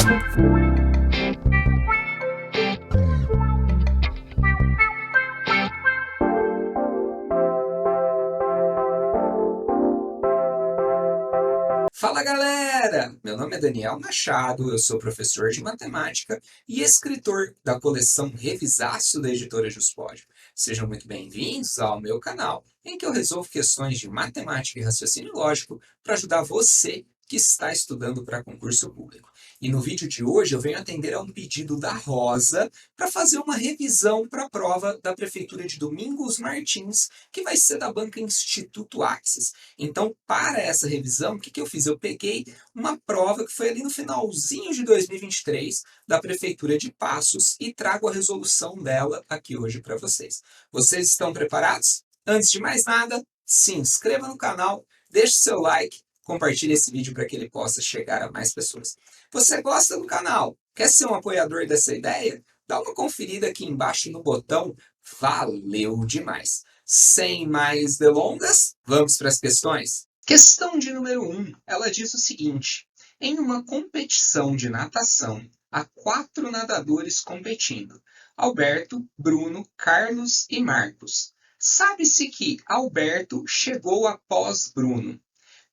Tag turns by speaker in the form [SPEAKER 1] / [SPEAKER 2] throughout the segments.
[SPEAKER 1] Fala galera! Meu nome é Daniel Machado, eu sou professor de matemática e escritor da coleção Revisaço da editora Juspod. Sejam muito bem-vindos ao meu canal, em que eu resolvo questões de matemática e raciocínio lógico para ajudar você que está estudando para concurso público. E no vídeo de hoje eu venho atender a um pedido da Rosa para fazer uma revisão para a prova da Prefeitura de Domingos Martins, que vai ser da banca Instituto Axis. Então, para essa revisão, o que eu fiz? Eu peguei uma prova que foi ali no finalzinho de 2023 da Prefeitura de Passos e trago a resolução dela aqui hoje para vocês. Vocês estão preparados? Antes de mais nada, se inscreva no canal, deixe seu like, compartilhe esse vídeo para que ele possa chegar a mais pessoas. Você gosta do canal? Quer ser um apoiador dessa ideia? Dá uma conferida aqui embaixo no botão. Valeu demais! Sem mais delongas, vamos para as questões? Questão de número 1, ela diz o seguinte: em uma competição de natação, há 4 nadadores competindo: Alberto, Bruno, Carlos e Marcos. Sabe-se que Alberto chegou após Bruno,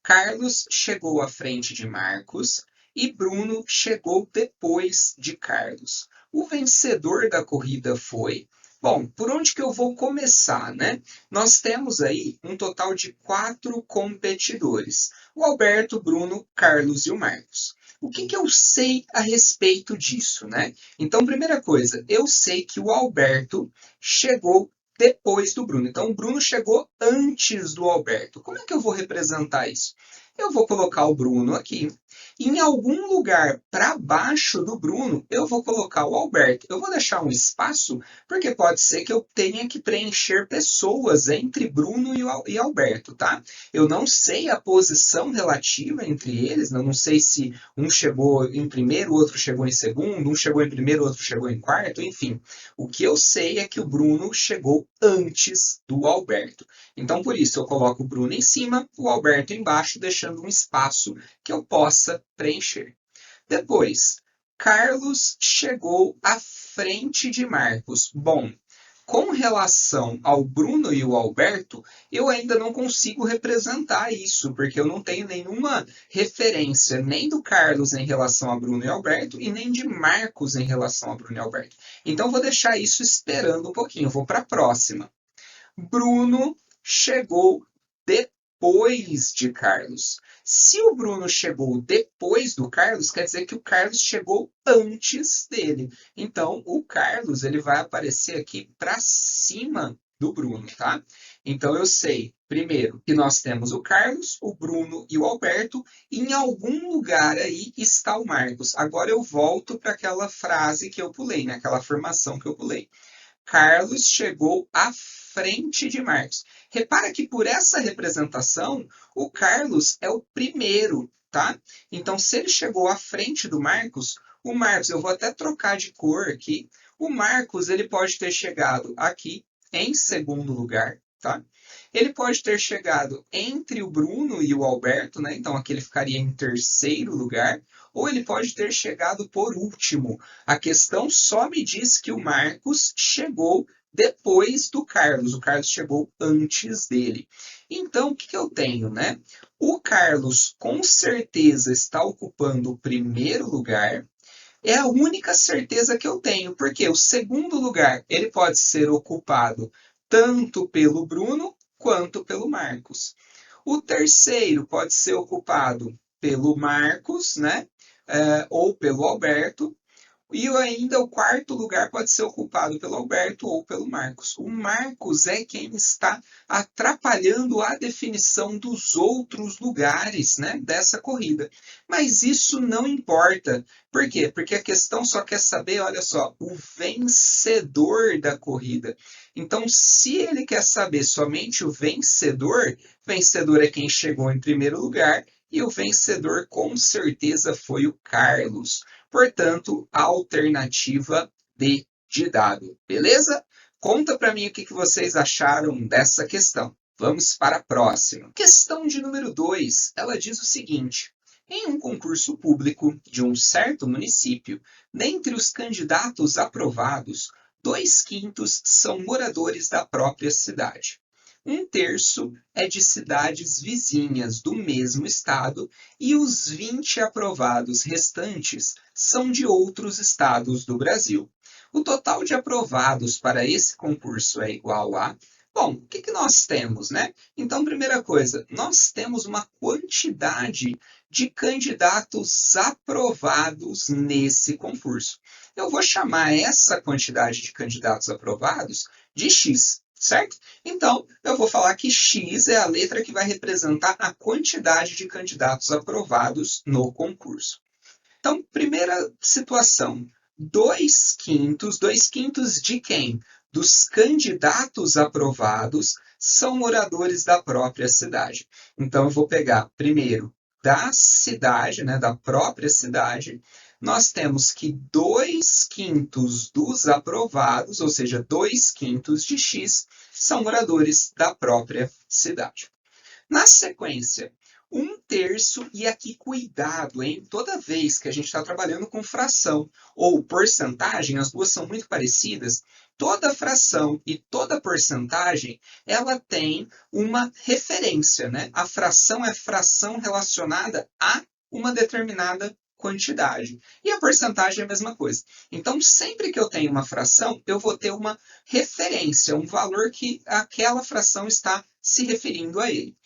[SPEAKER 1] Carlos chegou à frente de Marcos e Bruno chegou depois de Carlos. O vencedor da corrida foi... Bom, por onde que eu vou começar, né? Nós temos aí um total de 4 competidores: o Alberto, Bruno, Carlos e o Marcos. O que eu sei a respeito disso, né? Então, primeira coisa, eu sei que o Alberto chegou depois do Bruno. Então, o Bruno chegou antes do Alberto. Como é que eu vou representar isso? Eu vou colocar o Bruno aqui. Em algum lugar para baixo do Bruno, eu vou colocar o Alberto. Eu vou deixar um espaço, porque pode ser que eu tenha que preencher pessoas entre Bruno e Alberto, tá? Eu não sei a posição relativa entre eles, eu não sei se um chegou em primeiro, o outro chegou em segundo, um chegou em primeiro, o outro chegou em quarto, enfim. O que eu sei é que o Bruno chegou antes do Alberto. Então, por isso, eu coloco o Bruno em cima, o Alberto embaixo, deixando um espaço que eu possa preencher. Depois, Carlos chegou à frente de Marcos. Bom, com relação ao Bruno e o Alberto, eu ainda não consigo representar isso, porque eu não tenho nenhuma referência nem do Carlos em relação a Bruno e Alberto e nem de Marcos em relação a Bruno e Alberto. Então, vou deixar isso esperando um pouquinho. Vou para a próxima. Bruno chegou depois de Carlos. Se o Bruno chegou depois do Carlos, quer dizer que o Carlos chegou antes dele. Então, o Carlos ele vai aparecer aqui para cima do Bruno, tá? Então, eu sei, primeiro, que nós temos o Carlos, o Bruno e o Alberto. E em algum lugar aí está o Marcos. Agora eu volto para aquela frase que eu pulei, né? Aquela afirmação que eu pulei. Carlos chegou à frente de Marcos. Repara que por essa representação, o Carlos é o primeiro, tá? Então, se ele chegou à frente do Marcos, o Marcos, eu vou até trocar de cor aqui, o Marcos ele pode ter chegado aqui em segundo lugar, tá? Ele pode ter chegado entre o Bruno e o Alberto, né? Então aqui ele ficaria em terceiro lugar, ou ele pode ter chegado por último. A questão só me diz que o Marcos chegou depois do Carlos. O Carlos chegou antes dele. Então, o que eu tenho, né? O Carlos com certeza está ocupando o primeiro lugar. É a única certeza que eu tenho, porque o segundo lugar ele pode ser ocupado tanto pelo Bruno quanto pelo Marcos. O terceiro pode ser ocupado pelo Marcos, né? Ou pelo Alberto. E ainda o quarto lugar pode ser ocupado pelo Alberto ou pelo Marcos. O Marcos é quem está atrapalhando a definição dos outros lugares, né, dessa corrida. Mas isso não importa. Por quê? Porque a questão só quer saber, olha só, o vencedor da corrida. Então, se ele quer saber somente o vencedor, vencedor é quem chegou em primeiro lugar, e o vencedor com certeza foi o Carlos. Portanto, a alternativa D de dado. Beleza? Conta para mim o que vocês acharam dessa questão. Vamos para a próxima. Questão de número 2. Ela diz o seguinte: Em um concurso público de um certo município, dentre os candidatos aprovados, 2/5 são moradores da própria cidade. 1/3 é de cidades vizinhas do mesmo estado e os 20 aprovados restantes são de outros estados do Brasil. O total de aprovados para esse concurso é igual a... Bom, o que nós temos, né? Então, primeira coisa, nós temos uma quantidade de candidatos aprovados nesse concurso. Eu vou chamar essa quantidade de candidatos aprovados de X, certo? Então, eu vou falar que X é a letra que vai representar a quantidade de candidatos aprovados no concurso. Então, primeira situação, 2/5, 2/5 de quem? Dos candidatos aprovados são moradores da própria cidade. Então, eu vou pegar primeiro da cidade, né, da própria cidade, nós temos que 2/5 dos aprovados, ou seja, 2/5 de X, são moradores da própria cidade. Na sequência, 1/3, e aqui cuidado, hein? Toda vez que a gente está trabalhando com fração ou porcentagem, as duas são muito parecidas, toda fração e toda porcentagem, ela tem uma referência, né? A fração é fração relacionada a uma determinada quantidade. E a porcentagem é a mesma coisa. Então, sempre que eu tenho uma fração, eu vou ter uma referência, um valor que aquela fração está se referindo a ele.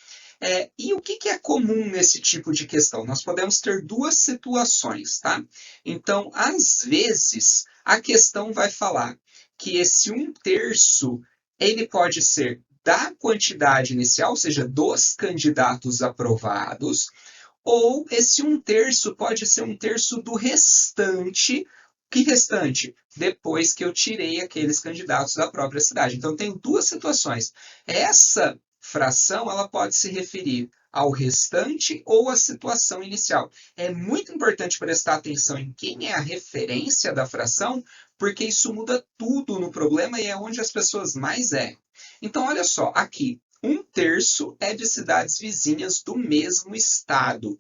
[SPEAKER 1] E o que é comum nesse tipo de questão? Nós podemos ter duas situações, tá? Então, às vezes, a questão vai falar que esse 1/3, ele pode ser da quantidade inicial, ou seja, dos candidatos aprovados, ou esse 1/3 pode ser 1/3 do restante. Que restante? Depois que eu tirei aqueles candidatos da própria cidade. Então, tem duas situações. Essa fração ela pode se referir ao restante ou à situação inicial. É muito importante prestar atenção em quem é a referência da fração, porque isso muda tudo no problema e é onde as pessoas mais erram. Então, olha só, aqui, 1/3 é de cidades vizinhas do mesmo estado.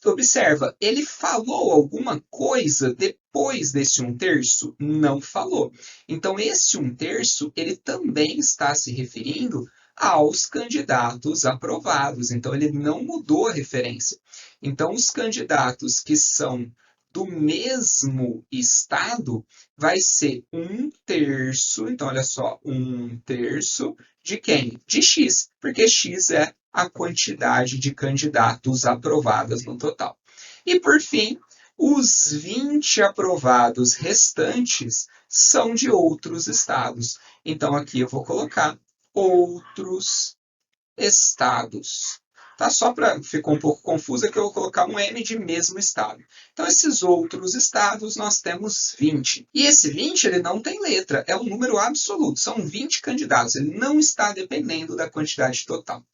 [SPEAKER 1] Observa, ele falou alguma coisa depois desse 1/3? Não falou. Então, esse 1/3, ele também está se referindo aos candidatos aprovados. Então, ele não mudou a referência. Então, os candidatos que são do mesmo estado vai ser 1/3. Então, olha só, 1/3 de quem? De X, porque X é a quantidade de candidatos aprovados no total. E, por fim, os 20 aprovados restantes são de outros estados. Então, aqui eu vou colocar outros estados. Tá? Só para ficar um pouco confuso, é que eu vou colocar um M de mesmo estado. Então, esses outros estados, nós temos 20. E esse 20, ele não tem letra, é um número absoluto. São 20 candidatos, ele não está dependendo da quantidade total.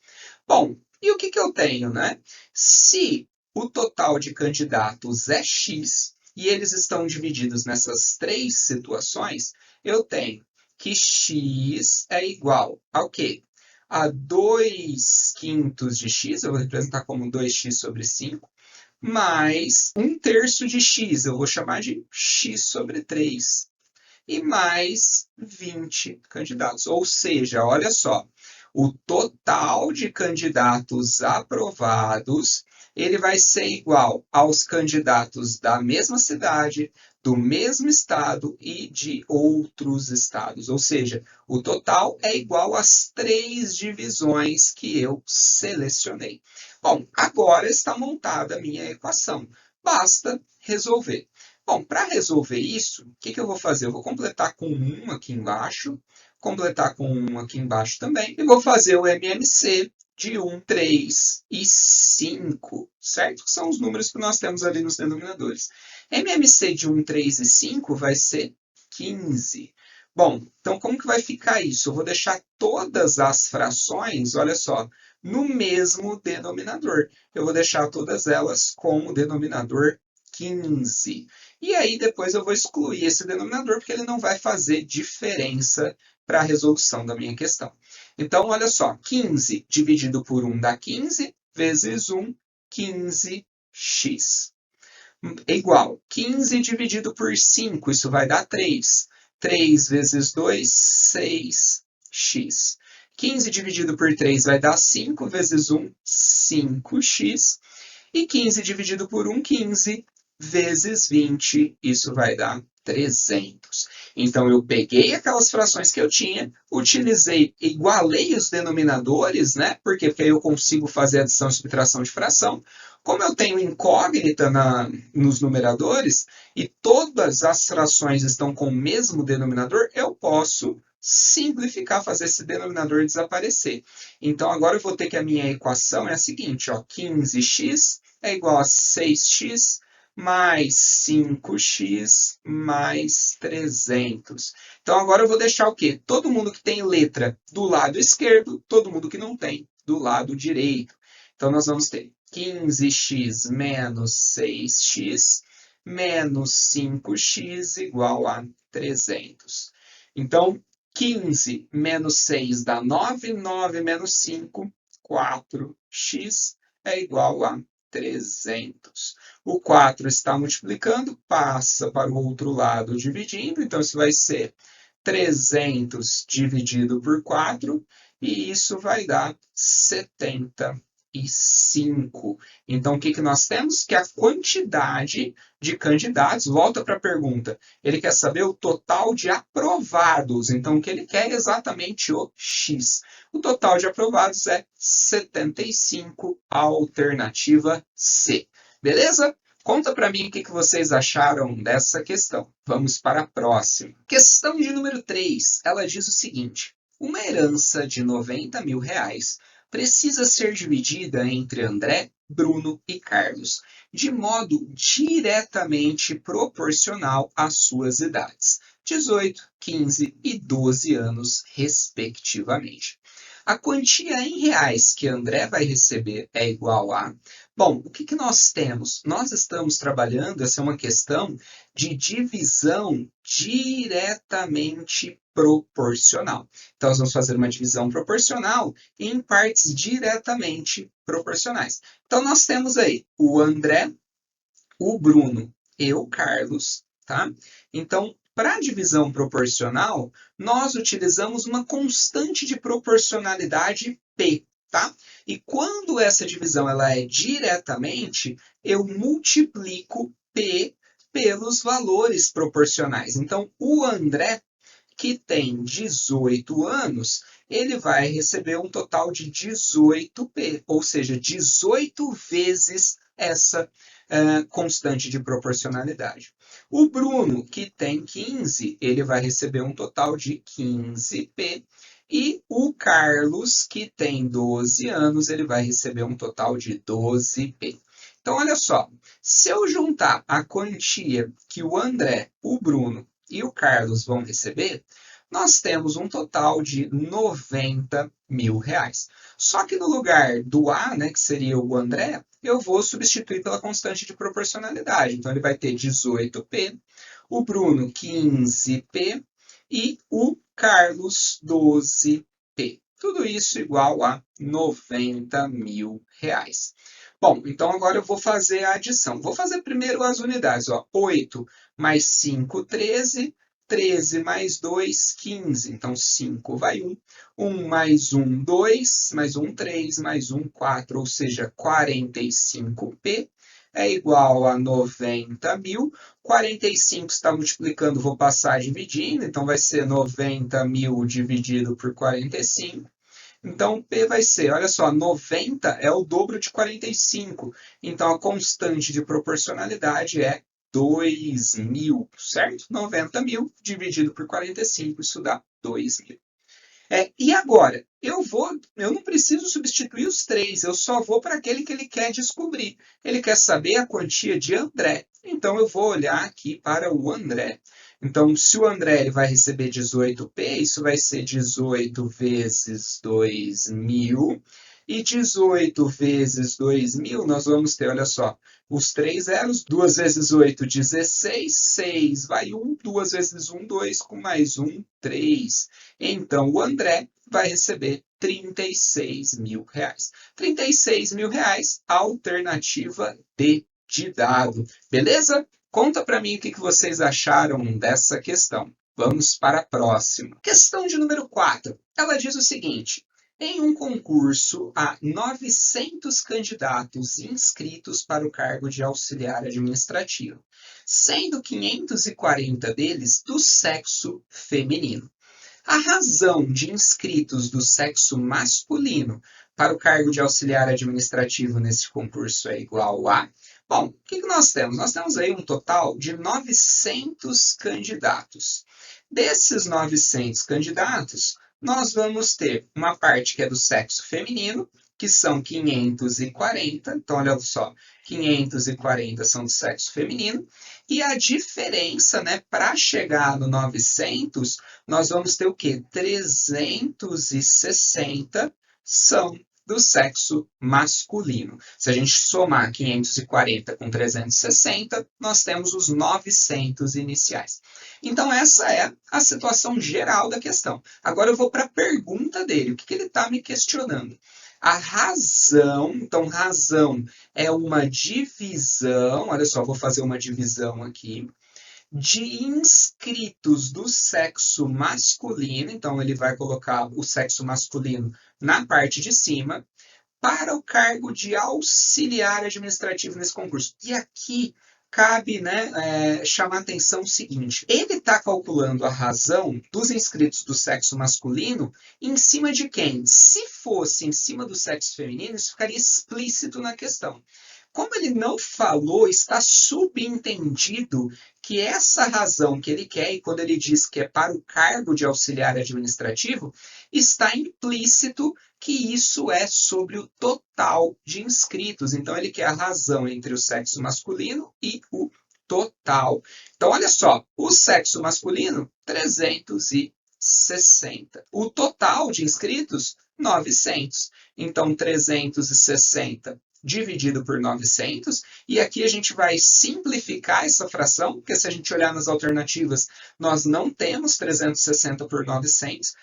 [SPEAKER 1] Bom, e o que eu tenho, né? Se o total de candidatos é X e eles estão divididos nessas três situações, eu tenho que X é igual ao quê? A 2/5 de X, eu vou representar como 2x sobre 5, mais 1/3 de X, eu vou chamar de X sobre 3, e mais 20 candidatos. Ou seja, olha só, o total de candidatos aprovados, ele vai ser igual aos candidatos da mesma cidade, do mesmo estado e de outros estados. Ou seja, o total é igual às 3 divisões que eu selecionei. Bom, agora está montada a minha equação. Basta resolver. Bom, para resolver isso, o que eu vou fazer? Eu vou completar com 1 aqui embaixo, completar com 1 aqui embaixo também, e vou fazer o MMC de 1, 3 e 5, certo? Que são os números que nós temos ali nos denominadores. MMC de 1, 3 e 5 vai ser 15. Bom, então como que vai ficar isso? Eu vou deixar todas as frações, olha só, no mesmo denominador. Eu vou deixar todas elas com o denominador 15. E aí depois eu vou excluir esse denominador, porque ele não vai fazer diferença para a resolução da minha questão. Então, olha só, 15 dividido por 1 dá 15, vezes 1, 15x. x. É igual 15 dividido por 5, isso vai dar 3. 3 vezes 2, 6x. 15 dividido por 3 vai dar 5 vezes 1, 5x. E 15 dividido por 1, 15 vezes 20, isso vai dar 300. Então, eu peguei aquelas frações que eu tinha, utilizei, igualei os denominadores, né? Por quê? Porque aí eu consigo fazer adição e subtração de fração. Como eu tenho incógnita nos numeradores e todas as frações estão com o mesmo denominador, eu posso simplificar, fazer esse denominador desaparecer. Então, agora eu vou ter que a minha equação é a seguinte, ó, 15x é igual a 6x mais 5x mais 300. Então, agora eu vou deixar o quê? Todo mundo que tem letra do lado esquerdo, todo mundo que não tem do lado direito. Então, nós vamos ter 15x menos 6x menos 5x igual a 300. Então, 15 menos 6 dá 9, 9 menos 5, 4x é igual a 300. O 4 está multiplicando, passa para o outro lado dividindo, então isso vai ser 300 dividido por 4, e isso vai dar 75. Então, o que nós temos? Que a quantidade de candidatos, volta para a pergunta, ele quer saber o total de aprovados. Então, o que ele quer é exatamente o X. O total de aprovados é 75, alternativa C. Beleza? Conta para mim o que vocês acharam dessa questão. Vamos para a próxima. Questão de número 3. Ela diz o seguinte: uma herança de R$ 90.000 precisa ser dividida entre André, Bruno e Carlos, de modo diretamente proporcional às suas idades, 18, 15 e 12 anos, respectivamente. A quantia em reais que André vai receber é igual a... Bom, o que nós temos? Nós estamos trabalhando, essa é uma questão de divisão diretamente proporcional. Então, nós vamos fazer uma divisão proporcional em partes diretamente proporcionais. Então, nós temos aí o André, o Bruno e o Carlos, tá? Então, para a divisão proporcional, nós utilizamos uma constante de proporcionalidade P, tá? E quando essa divisão ela é diretamente, eu multiplico P pelos valores proporcionais. Então, o André, que tem 18 anos, ele vai receber um total de 18P, ou seja, 18 vezes essa constante de proporcionalidade. O Bruno, que tem 15, ele vai receber um total de 15P. E o Carlos, que tem 12 anos, ele vai receber um total de 12P. Então, olha só, se eu juntar a quantia que o André, o Bruno e o Carlos vão receber, nós temos um total de R$ 90.000. Só que no lugar do A, né, que seria o André, eu vou substituir pela constante de proporcionalidade. Então, ele vai ter 18P, o Bruno 15P e o Carlos 12P. Tudo isso igual a R$ 90.000. Bom, então agora eu vou fazer a adição. Vou fazer primeiro as unidades. Ó. 8 mais 5, 13. 13 mais 2, 15. Então, 5 vai 1. 1 mais 1, 2. Mais 1, 3. Mais 1, 4. Ou seja, 45P é igual a 90.000. 45 está multiplicando, vou passar dividindo. Então, vai ser 90.000 dividido por 45. Então, P vai ser, olha só, 90 é o dobro de 45. Então, a constante de proporcionalidade é 2.000, certo? 90.000 dividido por 45, isso dá 2.000. E agora, eu não preciso substituir os três, eu só vou para aquele que ele quer descobrir. Ele quer saber a quantia de André, então eu vou olhar aqui para o André. Então, se o André ele vai receber 18P, isso vai ser 18 vezes 2.000. E 18 vezes 2.000, nós vamos ter, olha só, os três zeros. 2 vezes 8, 16. 6 vai 1. 2 vezes 1, 2. Com mais 1, 3. Então, o André vai receber R$ 36.000. R$ 36.000, alternativa D de dado. Beleza? Conta para mim o que vocês acharam dessa questão. Vamos para a próxima. Questão de número 4. Ela diz o seguinte: em um concurso, há 900 candidatos inscritos para o cargo de auxiliar administrativo, sendo 540 deles do sexo feminino. A razão de inscritos do sexo masculino para o cargo de auxiliar administrativo nesse concurso é igual a... Bom, o que nós temos? Nós temos aí um total de 900 candidatos. Desses 900 candidatos, nós vamos ter uma parte que é do sexo feminino, que são 540. Então, olha só, 540 são do sexo feminino. E a diferença, né, para chegar no 900, nós vamos ter o quê? 360 são do sexo masculino. Se a gente somar 540 com 360, nós temos os 900 iniciais. Então, essa é a situação geral da questão. Agora eu vou para a pergunta dele. O que ele está me questionando? A razão, então, razão é uma divisão, olha só, vou fazer uma divisão aqui, de inscritos do sexo masculino, então ele vai colocar o sexo masculino na parte de cima, para o cargo de auxiliar administrativo nesse concurso. E aqui cabe, né, chamar a atenção o seguinte: ele está calculando a razão dos inscritos do sexo masculino em cima de quem? Se fosse em cima do sexo feminino, isso ficaria explícito na questão. Como ele não falou, está subentendido que essa razão que ele quer, e quando ele diz que é para o cargo de auxiliar administrativo, está implícito que isso é sobre o total de inscritos. Então, ele quer a razão entre o sexo masculino e o total. Então, olha só, o sexo masculino, 360. O total de inscritos, 900. Então, 360 dividido por 900, e aqui a gente vai simplificar essa fração, porque se a gente olhar nas alternativas, nós não temos 360 por 900,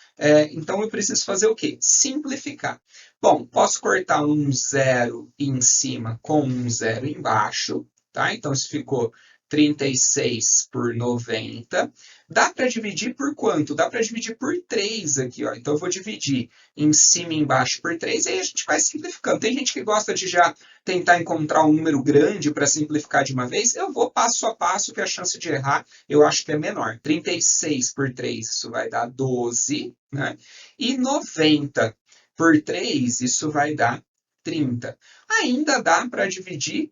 [SPEAKER 1] então eu preciso fazer o quê? Simplificar. Bom, posso cortar um zero em cima com um zero embaixo, tá? Então isso ficou 36 por 90. Dá para dividir por quanto? Dá para dividir por 3 aqui, ó. Então eu vou dividir em cima e embaixo por 3, e aí a gente vai simplificando. Tem gente que gosta de já tentar encontrar um número grande para simplificar de uma vez. Eu vou passo a passo, que a chance de errar eu acho que é menor. 36 por 3, isso vai dar 12, né? E 90 por 3, isso vai dar 30. Ainda dá para dividir,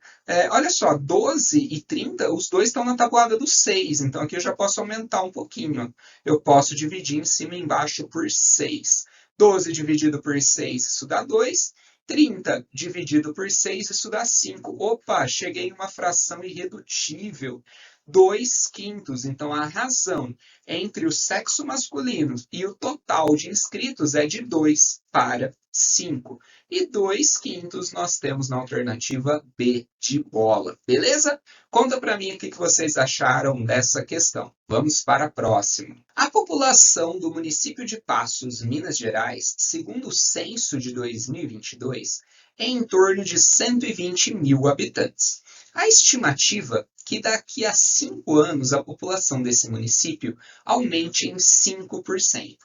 [SPEAKER 1] olha só, 12 e 30, os dois estão na tabuada do 6, então aqui eu já posso aumentar um pouquinho. Eu posso dividir em cima e embaixo por 6. 12 dividido por 6, isso dá 2. 30 dividido por 6, isso dá 5. Opa, cheguei em uma fração irredutível. 2/5. Então, a razão entre o sexo masculino e o total de inscritos é de 2 para 5. E 2/5 nós temos na alternativa B de bola. Beleza? Conta para mim o que vocês acharam dessa questão. Vamos para a próxima. A população do município de Passos, Minas Gerais, segundo o censo de 2022, é em torno de 120 mil habitantes. A estimativa que daqui a 5 anos a população desse município aumente em 5%.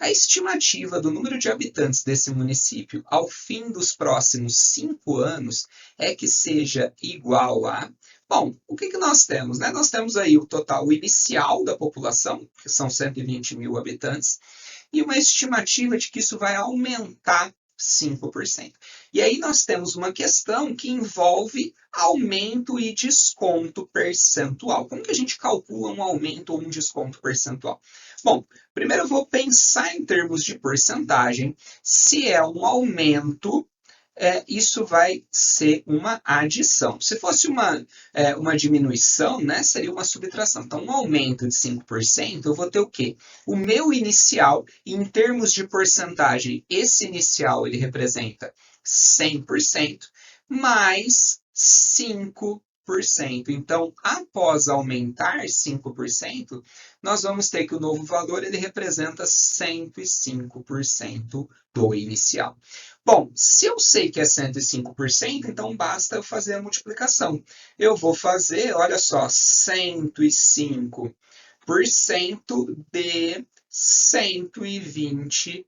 [SPEAKER 1] A estimativa do número de habitantes desse município ao fim dos próximos 5 anos é que seja igual a... Bom, o que nós temos? Né? Nós temos aí o total inicial da população, que são 120 mil habitantes, e uma estimativa de que isso vai aumentar 5%. E aí nós temos uma questão que envolve aumento e desconto percentual. Como que a gente calcula um aumento ou um desconto percentual? Bom, primeiro eu vou pensar em termos de porcentagem. Se é um aumento, isso vai ser uma adição. Se fosse uma diminuição, né, seria uma subtração. Então, um aumento de 5%, eu vou ter o quê? O meu inicial, em termos de porcentagem, esse inicial ele representa 100%, mais 5 Então, após aumentar 5%, nós vamos ter que o novo valor ele representa 105% do inicial. Bom, se eu sei que é 105%, então basta eu fazer a multiplicação. Eu vou fazer, olha só, 105% de 120.000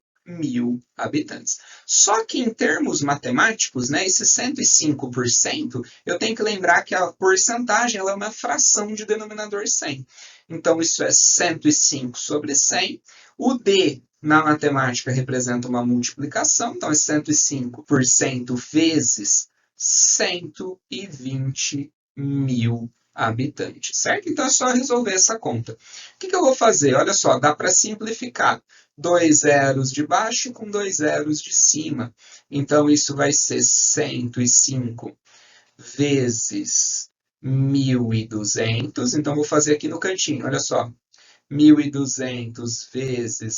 [SPEAKER 1] habitantes. Só que em termos matemáticos, né, esse 105%, eu tenho que lembrar que a porcentagem ela é uma fração de denominador 100. Então, isso é 105 sobre 100. O D na matemática representa uma multiplicação, então é 105% vezes 120.000 habitantes, certo? Então é só resolver essa conta. O que eu vou fazer? Olha só, dá para simplificar. 2 zeros de baixo com 2 zeros de cima. Então isso vai ser 105 vezes 1.200. Então vou fazer aqui no cantinho, olha só. 1.200 vezes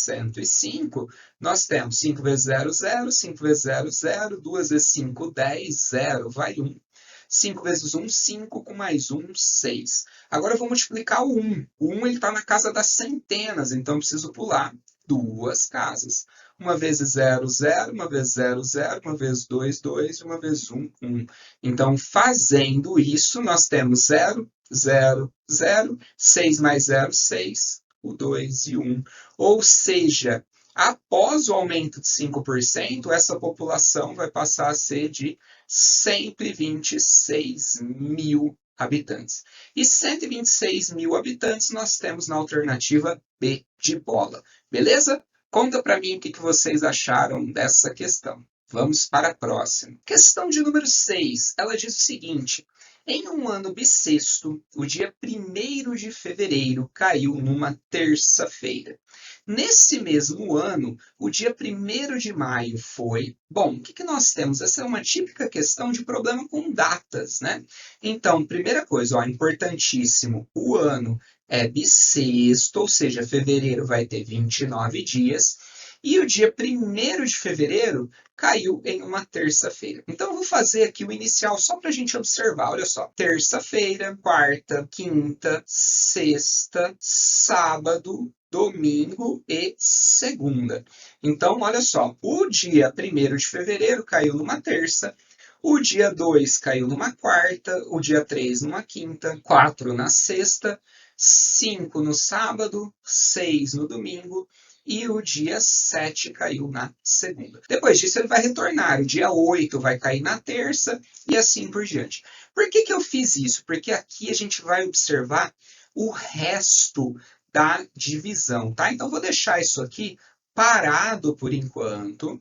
[SPEAKER 1] 105, nós temos 5 vezes 0, 0, 5 vezes 0, 0, 2 vezes 5, 10, 0, vai 1. 5 vezes 1, 5, com mais 1, 6. Agora eu vou multiplicar o 1. O 1 está na casa das centenas, então eu preciso pular duas casas. Uma vezes 0, 0, uma vez 0, 0, uma vez 2, 2, uma vez 1, 1. Então, fazendo isso, nós temos 0, 0, 0, 6 mais 0, 6, o 2 e 1. Ou seja, após o aumento de 5%, essa população vai passar a ser de 126.000 habitantes. E 126.000 habitantes nós temos na alternativa B de bola. Beleza? Conta para mim o que vocês acharam dessa questão. Vamos para a próxima. Questão de número 6. Ela diz o seguinte: em um ano bissexto, o dia 1º de fevereiro caiu numa terça-feira. Nesse mesmo ano, o dia 1º de maio foi... Bom, o que nós temos? Essa é uma típica questão de problema com datas, né? Então, primeira coisa, ó, importantíssimo, o ano é bissexto, ou seja, fevereiro vai ter 29 dias, e o dia 1º de fevereiro caiu em uma terça-feira. Então, eu vou fazer aqui o inicial só para a gente observar. Olha só, terça-feira, quarta, quinta, sexta, sábado, domingo e segunda. Então, olha só, o dia 1º de fevereiro caiu numa terça, o dia 2 caiu numa quarta, o dia 3 numa quinta, 4 na sexta, 5 no sábado, 6 no domingo, e o dia 7 caiu na segunda. Depois disso, ele vai retornar. O dia 8 vai cair na terça e assim por diante. Por que eu fiz isso? Porque aqui a gente vai observar o resto da divisão, tá? Então, vou deixar isso aqui parado por enquanto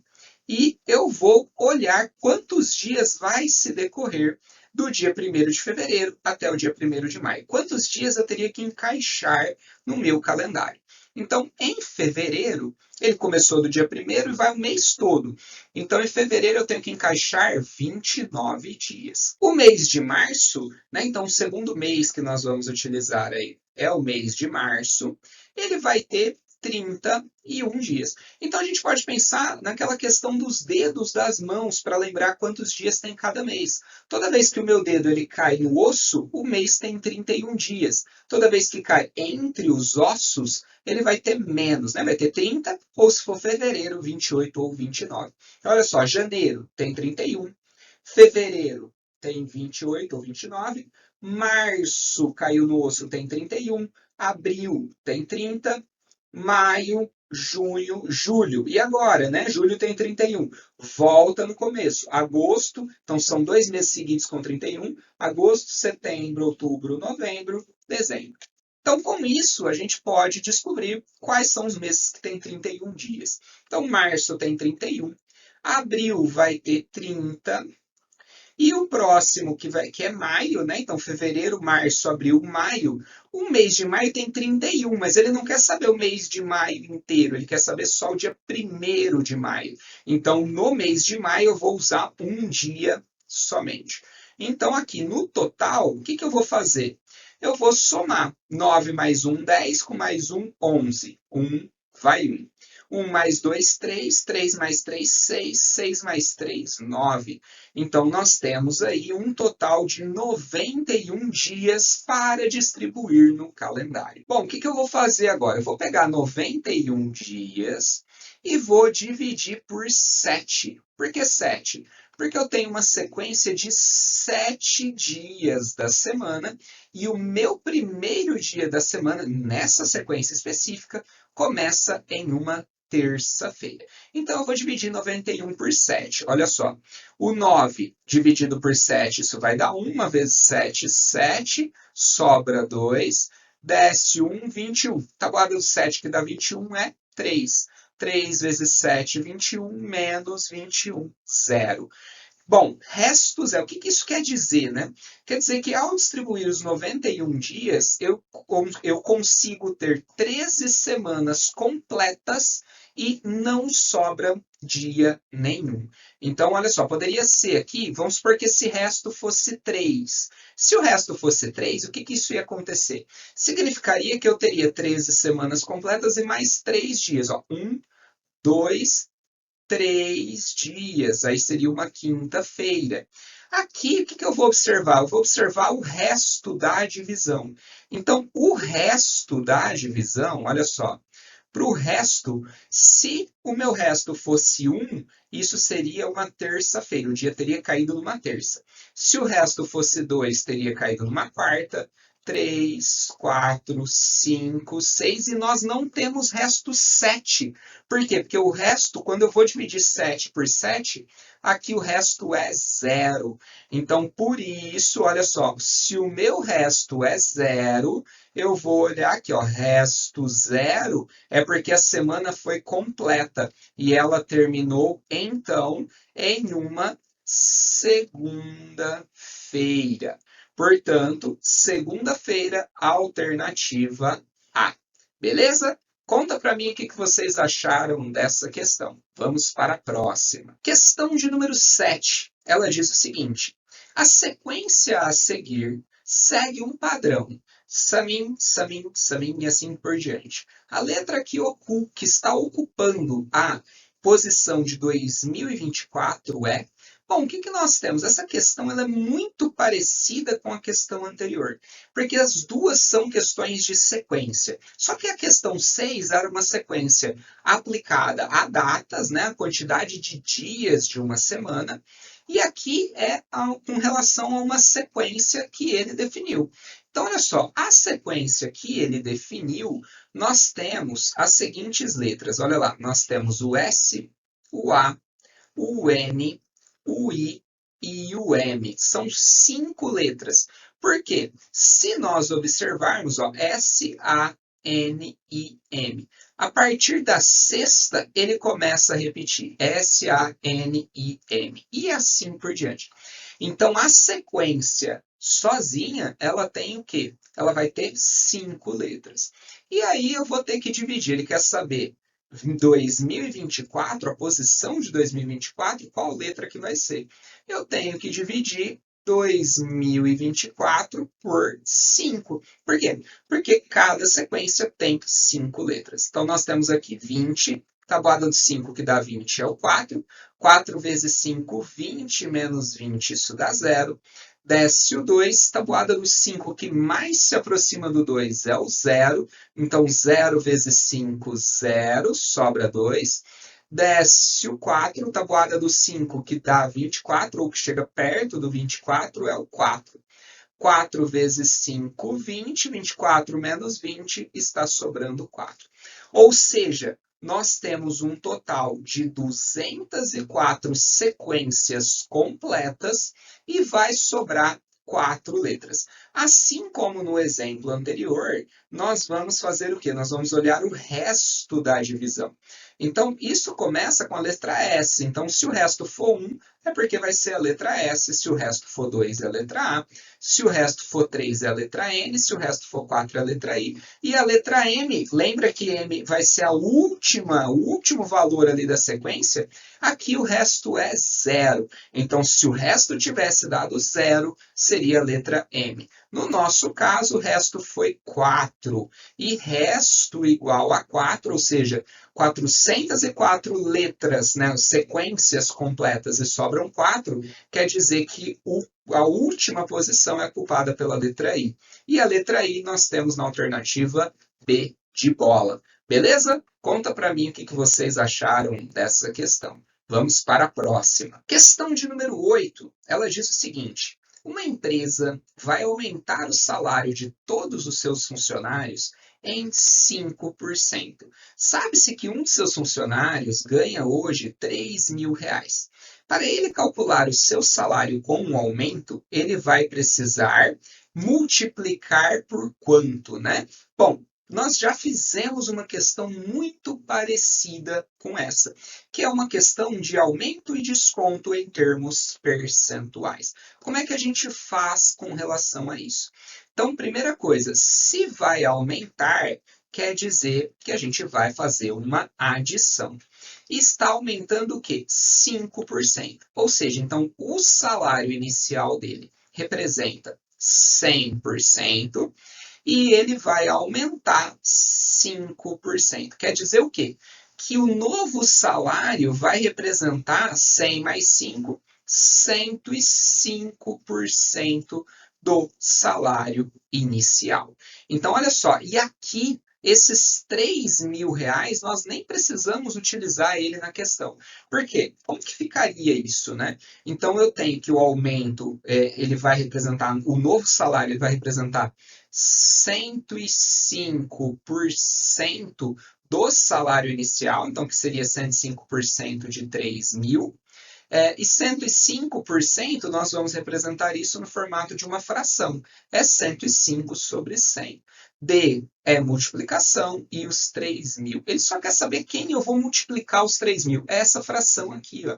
[SPEAKER 1] e eu vou olhar quantos dias vai se decorrer do dia 1º de fevereiro até o dia 1º de maio. Quantos dias eu teria que encaixar no meu calendário? Então, em fevereiro, ele começou do dia 1º e vai o mês todo. Então, em fevereiro, eu tenho que encaixar 29 dias. O mês de março, né? Então, o segundo mês que nós vamos utilizar aí é o mês de março. Ele vai ter 31 dias. Então, a gente pode pensar naquela questão dos dedos das mãos para lembrar quantos dias tem cada mês. Toda vez que o meu dedo ele cai no osso, o mês tem 31 dias. Toda vez que cai entre os ossos, ele vai ter menos, né? Vai ter 30, ou se for fevereiro, 28 ou 29. Então, olha só, janeiro tem 31, fevereiro tem 28 ou 29, março caiu no osso, tem 31, abril tem 30, maio, junho, julho. E agora, né? Julho tem 31. Volta no começo. Agosto, então são 2 meses seguidos com 31. Agosto, setembro, outubro, novembro, dezembro. Então, com isso, a gente pode descobrir quais são os meses que têm 31 dias. Então, março tem 31, abril vai ter 30, e o próximo, que é maio, né? Então, fevereiro, março, abril, maio. O mês de maio tem 31, mas ele não quer saber o mês de maio inteiro, ele quer saber só o dia 1º de maio. Então, no mês de maio, eu vou usar um dia somente. Então, aqui no total, o que eu vou fazer? Eu vou somar 9 mais 1, 10, com mais 1, 11. 1 vai 1. 1 mais 2, 3. 3 mais 3, 6. 6 mais 3, 9. Então, nós temos aí um total de 91 dias para distribuir no calendário. Bom, o que eu vou fazer agora? Eu vou pegar 91 dias e vou dividir por 7. Por que 7? Porque eu tenho uma sequência de 7 dias da semana e o meu primeiro dia da semana, nessa sequência específica, começa em uma terça-feira. Então, eu vou dividir 91 por 7. Olha só, o 9 dividido por 7, isso vai dar 1 vezes 7, 7, sobra 2, desce 1, 21. Tabuada do 7, que dá 21, é 3. 3 vezes 7, 21, menos 21, 0. Bom, resto zero. O que isso quer dizer, né? Quer dizer que ao distribuir os 91 dias, eu consigo ter 13 semanas completas e não sobra dia nenhum. Então, olha só, poderia ser aqui, vamos supor que esse resto fosse 3. Se o resto fosse 3, o que isso ia acontecer? Significaria que eu teria 13 semanas completas e mais 3 dias. Ó. 1, 2, 3 dias, aí seria uma quinta-feira. Aqui, o que eu vou observar? Eu vou observar o resto da divisão. Então, o resto da divisão, olha só, para o resto, se o meu resto fosse 1, isso seria uma terça-feira, o dia teria caído numa terça. Se o resto fosse 2, teria caído numa quarta. 3, 4, 5, 6, e nós não temos resto 7. Por quê? Porque o resto, quando eu vou dividir 7 por 7, aqui o resto é 0. Então, por isso, olha só, se o meu resto é 0, eu vou olhar aqui, ó, resto 0 é porque a semana foi completa e ela terminou, então, em uma segunda-feira. Portanto, segunda-feira, alternativa A. Beleza? Conta para mim o que vocês acharam dessa questão. Vamos para a próxima. Questão de número 7. Ela diz o seguinte: a sequência a seguir segue um padrão. Samim, Samim, Samim e assim por diante. A letra que está ocupando a posição de 2024 é... Bom, o que nós temos? Essa questão ela é muito parecida com a questão anterior, porque as duas são questões de sequência. Só que a questão 6 era uma sequência aplicada a datas, né, a quantidade de dias de uma semana, e aqui é com relação a uma sequência que ele definiu. Então, olha só, a sequência que ele definiu, nós temos as seguintes letras. Olha lá, nós temos o S, o A, o N, o I e o M. São 5 letras. Por quê? Se nós observarmos, ó, S, A, N, I, M. A partir da sexta, ele começa a repetir. S, A, N, I, M. E assim por diante. Então, a sequência sozinha, ela tem o quê? Ela vai ter 5 letras. E aí eu vou ter que dividir. Ele quer saber em 2024, a posição de 2024, qual letra que vai ser? Eu tenho que dividir 2024 por 5. Por quê? Porque cada sequência tem 5 letras. Então, nós temos aqui 20, tabuada do 5, que dá 20, é o 4. 4 vezes 5, 20, menos 20, isso dá 0. Desce o 2, tabuada do 5, que mais se aproxima do 2 é o 0. Então, 0 vezes 5, 0, sobra 2. Desce o 4, tabuada do 5, que dá 24, ou que chega perto do 24, é o 4. 4 vezes 5, 20. 24 menos 20, está sobrando 4. Ou seja, nós temos um total de 204 sequências completas e vai sobrar 4 letras. Assim como no exemplo anterior, nós vamos fazer o quê? Nós vamos olhar o resto da divisão. Então, isso começa com a letra S. Então, se o resto for 1, é porque vai ser a letra S. Se o resto for 2, é a letra A. Se o resto for 3, é a letra N. Se o resto for 4, é a letra I. E a letra M, lembra que M vai ser o último valor ali da sequência? Aqui o resto é 0. Então, se o resto tivesse dado 0, seria a letra M. No nosso caso, o resto foi 4. E resto igual a 4, ou seja, 404 letras, né, sequências completas e sobram 4, quer dizer que a última posição é ocupada pela letra I. E a letra I nós temos na alternativa B de bola. Beleza? Conta para mim o que vocês acharam dessa questão. Vamos para a próxima. Questão de número 8. Ela diz o seguinte: uma empresa vai aumentar o salário de todos os seus funcionários em 5%. Sabe-se que um de seus funcionários ganha hoje R$ 3.000. Para ele calcular o seu salário com um aumento, ele vai precisar multiplicar por quanto, né? Bom, nós já fizemos uma questão muito parecida com essa, que é uma questão de aumento e desconto em termos percentuais. Como é que a gente faz com relação a isso? Então, primeira coisa, se vai aumentar, quer dizer que a gente vai fazer uma adição. E está aumentando o quê? 5%. Ou seja, então o salário inicial dele representa 100%. E ele vai aumentar 5%. Quer dizer o quê? Que o novo salário vai representar 100 mais 5, 105% do salário inicial. Então, olha só, e aqui esses R$ 3.000, nós nem precisamos utilizar ele na questão. Por quê? Como que ficaria isso, né? Então, eu tenho que o aumento, ele vai representar, o novo salário ele vai representar 105% do salário inicial, então que seria 105% de 3.000. E 105% nós vamos representar isso no formato de uma fração. É 105 sobre 100. D é multiplicação e os 3.000. Ele só quer saber quem eu vou multiplicar os 3.000. É essa fração aqui, ó.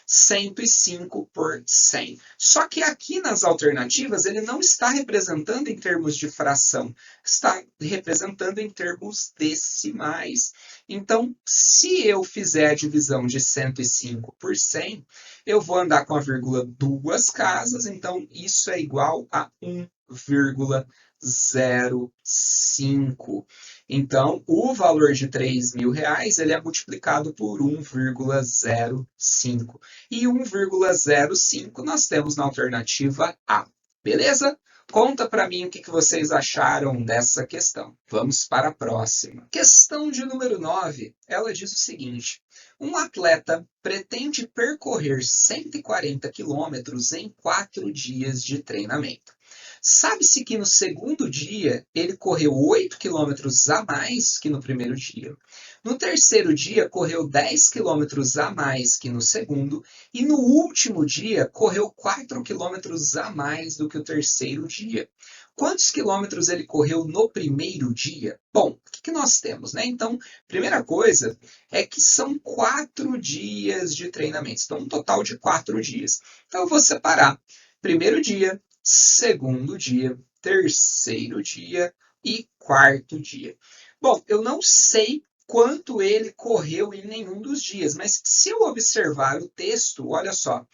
[SPEAKER 1] 105 por 100. Só que aqui nas alternativas ele não está representando em termos de fração, está representando em termos decimais. Então, se eu fizer a divisão de 105 por 100, eu vou andar com a vírgula duas casas, então isso é igual a 1,05. Então, o valor de R$ 3.000 ele é multiplicado por 1,05. E 1,05 nós temos na alternativa A. Beleza? Conta para mim o que vocês acharam dessa questão. Vamos para a próxima. Questão de número 9. Ela diz o seguinte: um atleta pretende percorrer 140 quilômetros em 4 dias de treinamento. Sabe-se que no segundo dia ele correu 8 quilômetros a mais que no primeiro dia. No terceiro dia, correu 10 quilômetros a mais que no segundo. E no último dia, correu 4 quilômetros a mais do que o terceiro dia. Quantos quilômetros ele correu no primeiro dia? Bom, o que nós temos, né? Então, primeira coisa é que são 4 dias de treinamento. Então, um total de 4 dias. Então, eu vou separar primeiro dia, segundo dia, terceiro dia e quarto dia. Bom, eu não sei quanto ele correu em nenhum dos dias, mas se eu observar o texto, olha só,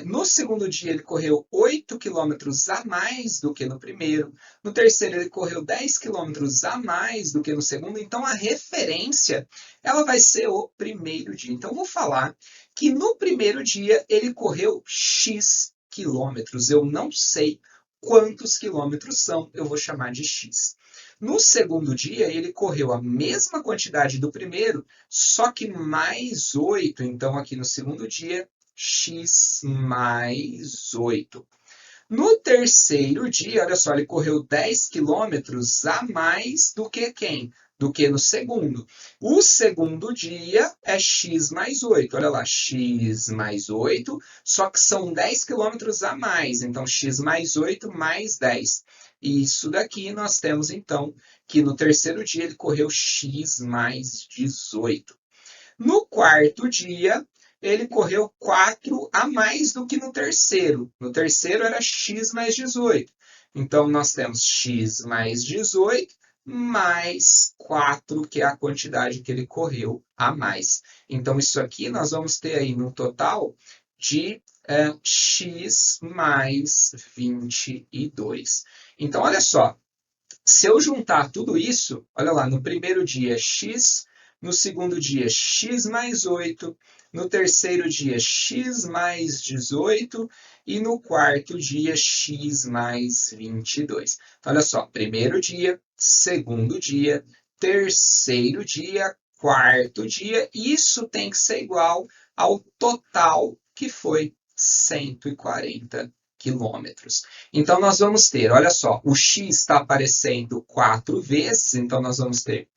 [SPEAKER 1] no segundo dia ele correu 8 quilômetros a mais do que no primeiro, no terceiro ele correu 10 quilômetros a mais do que no segundo, então a referência ela vai ser o primeiro dia. Então eu vou falar que no primeiro dia ele correu X quilômetros, eu não sei quantos quilômetros são, eu vou chamar de X. No segundo dia, ele correu a mesma quantidade do primeiro, só que mais 8. Então, aqui no segundo dia, X mais 8. No terceiro dia, olha só, ele correu 10 quilômetros a mais do que quem? Do que no segundo. O segundo dia é X mais 8. Olha lá, X mais 8, só que são 10 quilômetros a mais. Então, X mais 8 mais 10. Isso daqui nós temos, então, que no terceiro dia ele correu X mais 18. No quarto dia, ele correu 4 a mais do que no terceiro. No terceiro era X mais 18. Então, nós temos X mais 18 mais 4, que é a quantidade que ele correu a mais. Então, isso aqui nós vamos ter aí no total de x mais 22. Então, olha só, se eu juntar tudo isso, olha lá, no primeiro dia x, no segundo dia x mais 8, no terceiro dia x mais 18 e no quarto dia x mais 22. Então, olha só, primeiro dia, segundo dia, terceiro dia, quarto dia, isso tem que ser igual ao total que foi 140 quilômetros. Então, nós vamos ter, olha só, o x está aparecendo 4 vezes, então nós vamos ter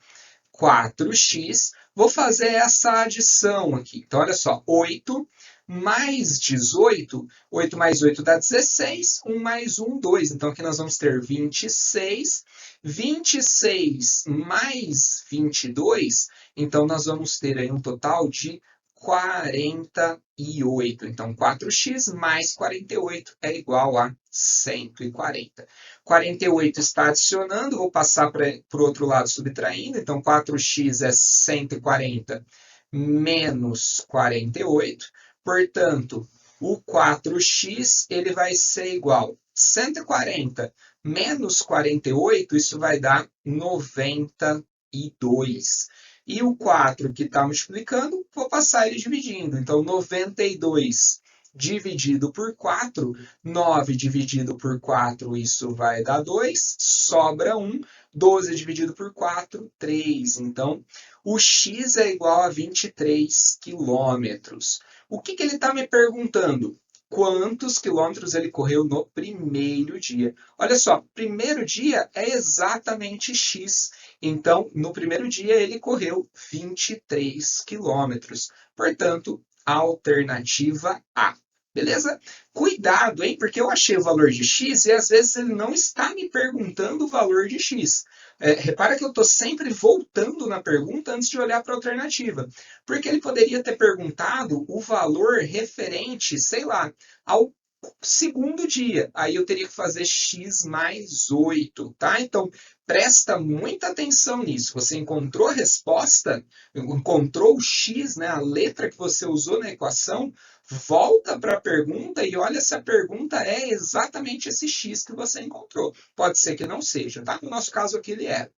[SPEAKER 1] 4x. Vou fazer essa adição aqui. Então, olha só, 8 mais 18, 8 mais 8 dá 16, 1 mais 1, 2. Então, aqui nós vamos ter 26, 26 mais 22, então nós vamos ter aí um total de 48. Então, 4x mais 48 é igual a 140. 48 está adicionando, vou passar para o outro lado subtraindo. Então, 4x é 140 menos 48. Portanto, o 4x ele vai ser igual a 140 menos 48, isso vai dar 92. E o 4 que está multiplicando, vou passar ele dividindo. Então, 92 dividido por 4, 9 dividido por 4, isso vai dar 2, sobra 1. 12 dividido por 4, 3. Então, o x é igual a 23 quilômetros. O que ele está me perguntando? Quantos quilômetros ele correu no primeiro dia? Olha só, primeiro dia é exatamente x. Então, no primeiro dia, ele correu 23 quilômetros. Portanto, alternativa A. Beleza? Cuidado, hein? Porque eu achei o valor de x e às vezes ele não está me perguntando o valor de x. Repara que eu estou sempre voltando na pergunta antes de olhar para a alternativa. Porque ele poderia ter perguntado o valor referente, sei lá, ao segundo dia. Aí eu teria que fazer x mais 8, tá? Então, presta muita atenção nisso. Você encontrou a resposta, encontrou o x, né, a letra que você usou na equação, volta para a pergunta e olha se a pergunta é exatamente esse x que você encontrou. Pode ser que não seja, tá? No nosso caso aqui ele era.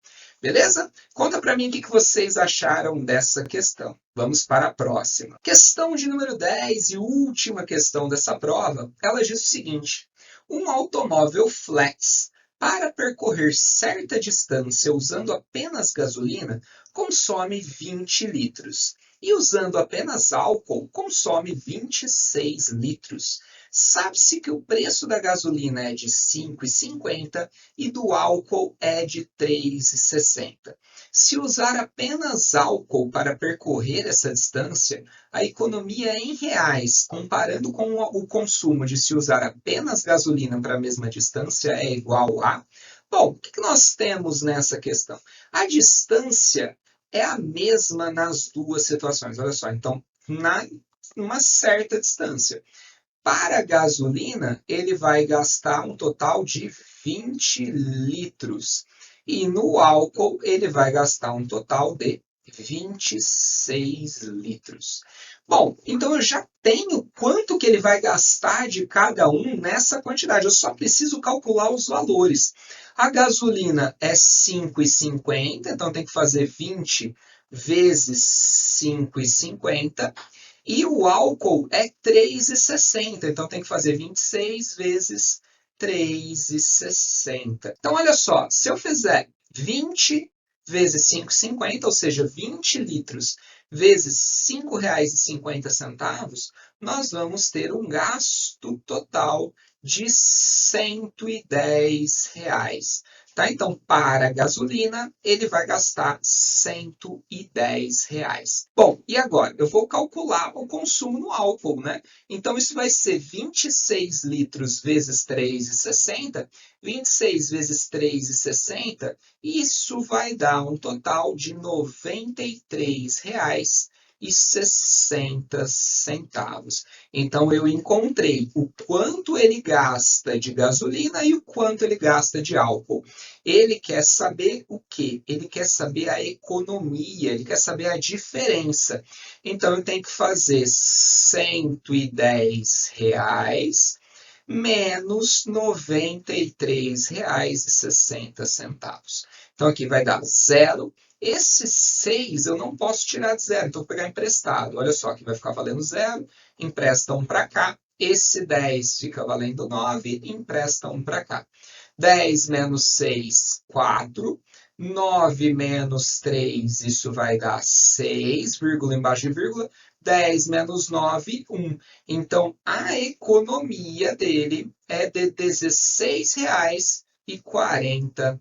[SPEAKER 1] Beleza? Conta para mim o que vocês acharam dessa questão. Vamos para a próxima. Questão de número 10 e última questão dessa prova. Ela diz o seguinte: um automóvel flex para percorrer certa distância usando apenas gasolina consome 20 litros. E usando apenas álcool, consome 26 litros. Sabe-se que o preço da gasolina é de R$ 5,50 e do álcool é de R$ 3,60. Se usar apenas álcool para percorrer essa distância, a economia em reais, comparando com o consumo de se usar apenas gasolina para a mesma distância, é igual a... Bom, o que nós temos nessa questão? A distância é a mesma nas duas situações. Olha só, então, numa certa distância. Para a gasolina, ele vai gastar um total de 20 litros. E no álcool, ele vai gastar um total de 26 litros. Bom, então eu já tenho quanto que ele vai gastar de cada um nessa quantidade. Eu só preciso calcular os valores. A gasolina é 5,50, então tem que fazer 20 vezes 5,50. E o álcool é 3,60, então tem que fazer 26 vezes 3,60. Então, olha só, se eu fizer 20 vezes 5,50, ou seja, 20 litros vezes R$ 5,50, nós vamos ter um gasto total de R$ 110. Tá? Então, para a gasolina, ele vai gastar R$ 110. Bom, e agora? Eu vou calcular o consumo no álcool, né? Então, isso vai ser 26 litros vezes 3,60, 26 vezes 3,60, isso vai dar um total de R$ 93 R$ 1,60. Então, eu encontrei o quanto ele gasta de gasolina e o quanto ele gasta de álcool. Ele quer saber o quê? Ele quer saber a economia, ele quer saber a diferença. Então, eu tenho que fazer R$ 110 menos R$ 93,60. Então, aqui vai dar zero. Esse 6 eu não posso tirar de zero, então vou pegar emprestado. Olha só, que vai ficar valendo zero, empresta um para cá. Esse 10 fica valendo 9, empresta um para cá. 10 menos 6, 4. 9 menos 3, isso vai dar 6, vírgula embaixo de vírgula. 10 menos 9, 1. Então, a economia dele é de R$ 16,40. R$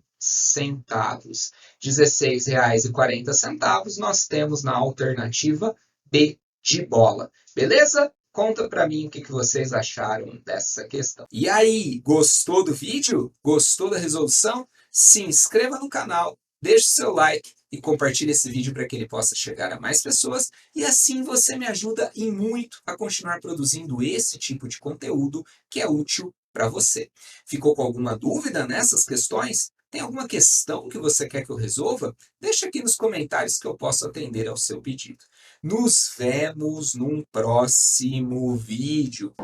[SPEAKER 1] 16,40 nós temos na alternativa B de bola. Beleza? Conta para mim o que vocês acharam dessa questão. E aí, gostou do vídeo? Gostou da resolução? Se inscreva no canal, deixe seu like e compartilhe esse vídeo para que ele possa chegar a mais pessoas. E assim você me ajuda e muito a continuar produzindo esse tipo de conteúdo que é útil para você. Ficou com alguma dúvida nessas questões? Tem alguma questão que você quer que eu resolva? Deixa aqui nos comentários que eu posso atender ao seu pedido. Nos vemos num próximo vídeo.